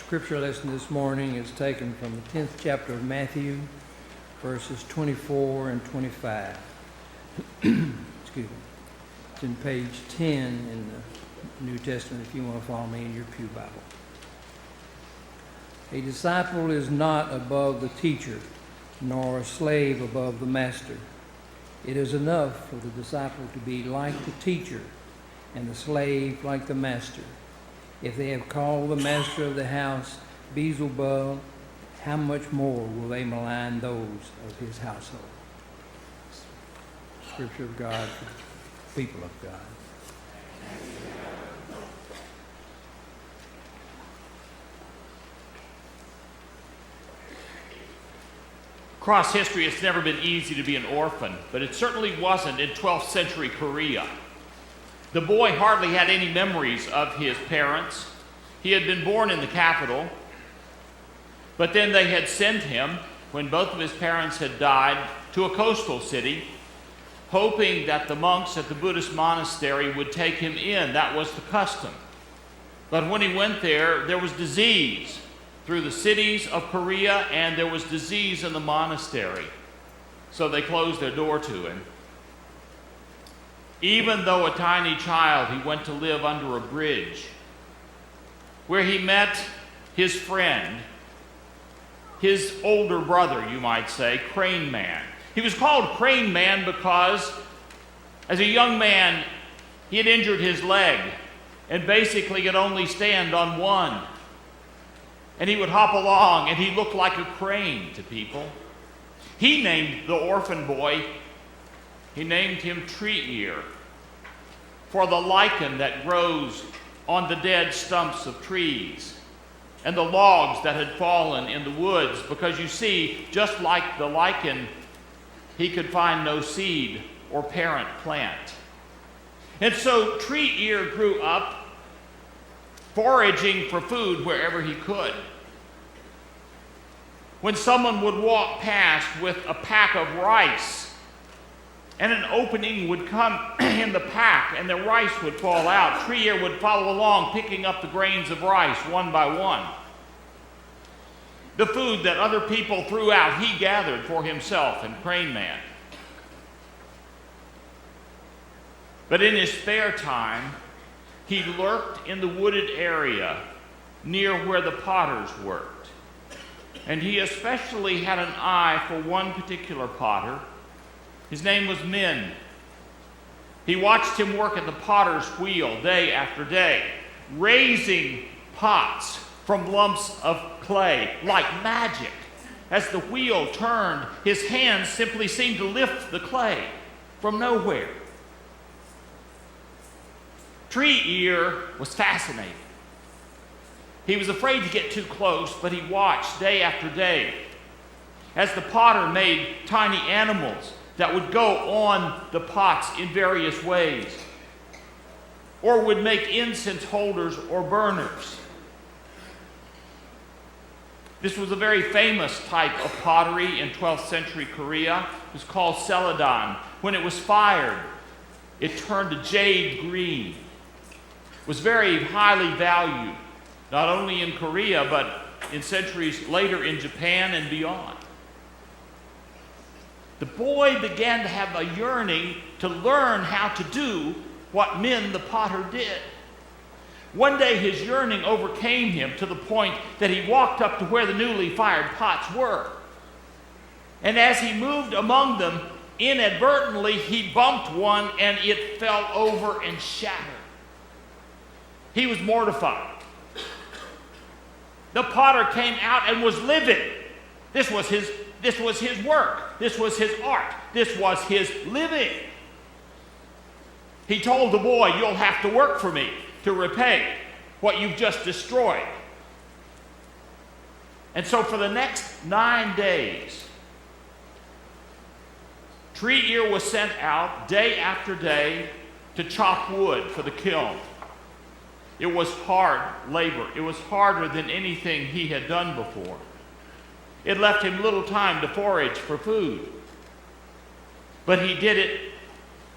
Scripture lesson this morning is taken from the 10th chapter of Matthew, verses 24 and 25. Excuse me. It's in page 10 in the New Testament if you want to follow me in your pew Bible. A disciple is not above the teacher, nor a slave above the master. It is enough for the disciple to be like the teacher and the slave like the master. If they have called the master of the house Beelzebub, how much more will they malign those of his household? Scripture of God for the people of God. Across history, it's never been easy to be an orphan, but it certainly wasn't in 12th century Korea. The boy hardly had any memories of his parents. He had been born in the capital, but then they had sent him, when both of his parents had died, to a coastal city, hoping that the monks at the Buddhist monastery would take him in. That was the custom. But when he went there, there was disease through the cities of Korea, and there was disease in the monastery. So they closed their door to him. Even though a tiny child, he went to live under a bridge, where he met his friend, his older brother, you might say, Crane Man. He was called Crane Man because, as a young man, he had injured his leg and basically could only stand on one. And he would hop along, and he looked like a crane to people. He named the orphan boy, he named him Tree Ear, for the lichen that grows on the dead stumps of trees and the logs that had fallen in the woods, because you see, just like the lichen, he could find no seed or parent plant. And so Tree Ear grew up foraging for food wherever he could. When someone would walk past with a pack of rice, and an opening would come in the pack and the rice would fall out, Tree Ear would follow along, picking up the grains of rice one by one. The food that other people threw out, he gathered for himself and Crane Man. But in his spare time, he lurked in the wooded area near where the potters worked. And he especially had an eye for one particular potter. His name was Min. He watched him work at the potter's wheel day after day, raising pots from lumps of clay like magic. As the wheel turned, his hands simply seemed to lift the clay from nowhere. Tree Ear was fascinated. He was afraid to get too close, but he watched day after day as the potter made tiny animals that would go on the pots in various ways, or would make incense holders or burners. This was a very famous type of pottery in 12th century Korea. It was called celadon. When it was fired, it turned a jade green. It was very highly valued, not only in Korea, but in centuries later in Japan and beyond. The boy began to have a yearning to learn how to do what Min the potter did. One day his yearning overcame him to the point that he walked up to where the newly fired pots were. And as he moved among them, inadvertently he bumped one and it fell over and shattered. He was mortified. The potter came out and was livid. This was his work. This was his art. This was his living. He told the boy, "You'll have to work for me to repay what you've just destroyed." And so for the next 9 days, Tree Ear was sent out day after day to chop wood for the kiln. It was hard labor. It was harder than anything he had done before. It left him little time to forage for food. But he did it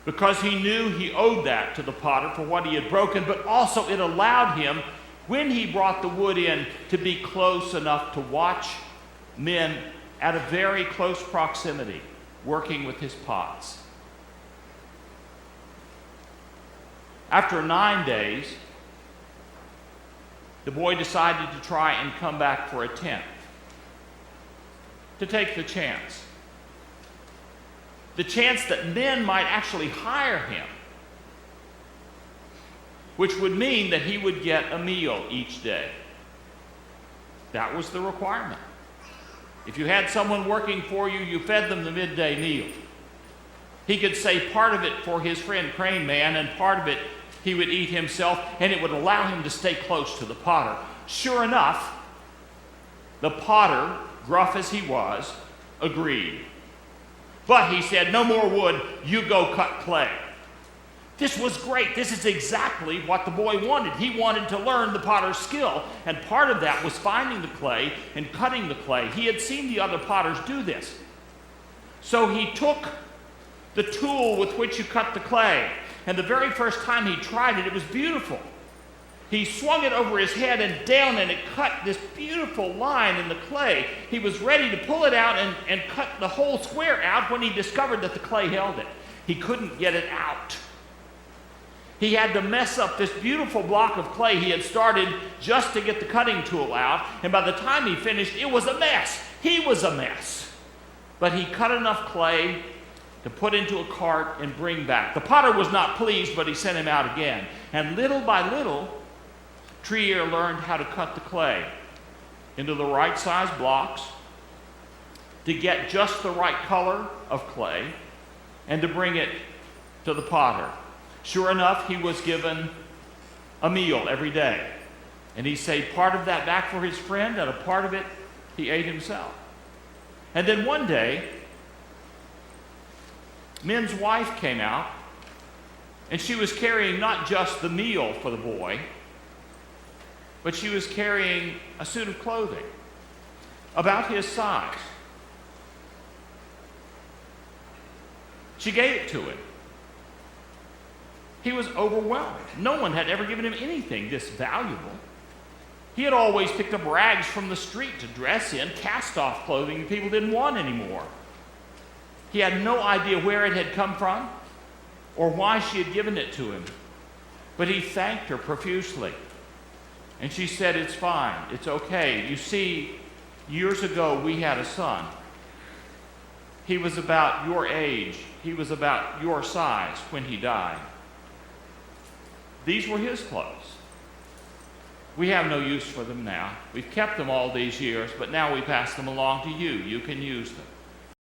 because he knew he owed that to the potter for what he had broken, but also it allowed him when he brought the wood in to be close enough to watch men at a very close proximity working with his pots. After 9 days, the boy decided to try and come back for a 10th, to take the chance. The chance that men might actually hire him, which would mean that he would get a meal each day. That was the requirement. If you had someone working for you, you fed them the midday meal. He could save part of it for his friend Crane Man, and part of it he would eat himself, and it would allow him to stay close to the potter. Sure enough, the potter, gruff as he was, agreed. But he said, "No more wood, you go cut clay." This was great. This is exactly what the boy wanted. He wanted to learn the potter's skill, and part of that was finding the clay and cutting the clay. He had seen the other potters do this. So he took the tool with which you cut the clay, and the very first time he tried it, it was beautiful. He swung it over his head and down, and it cut this beautiful line in the clay. He was ready to pull it out and cut the whole square out when he discovered that the clay held it. He couldn't get it out. He had to mess up this beautiful block of clay he had started just to get the cutting tool out, and by the time he finished, it was a mess. He was a mess. But he cut enough clay to put into a cart and bring back. The potter was not pleased, but he sent him out again. And little by little, Trier learned how to cut the clay into the right size blocks, to get just the right color of clay, and to bring it to the potter. Sure enough, he was given a meal every day. And he saved part of that back for his friend, and a part of it he ate himself. And then one day, Min's wife came out, and she was carrying not just the meal for the boy, but she was carrying a suit of clothing about his size. She gave it to him. He was overwhelmed. No one had ever given him anything this valuable. He had always picked up rags from the street to dress in, cast-off clothing people didn't want anymore. He had no idea where it had come from or why she had given it to him. But he thanked her profusely. And she said, "It's fine. It's okay. You see, years ago we had a son. He was about your age. He was about your size when he died. These were his clothes. We have no use for them now. We've kept them all these years, but now we pass them along to you. You can use them."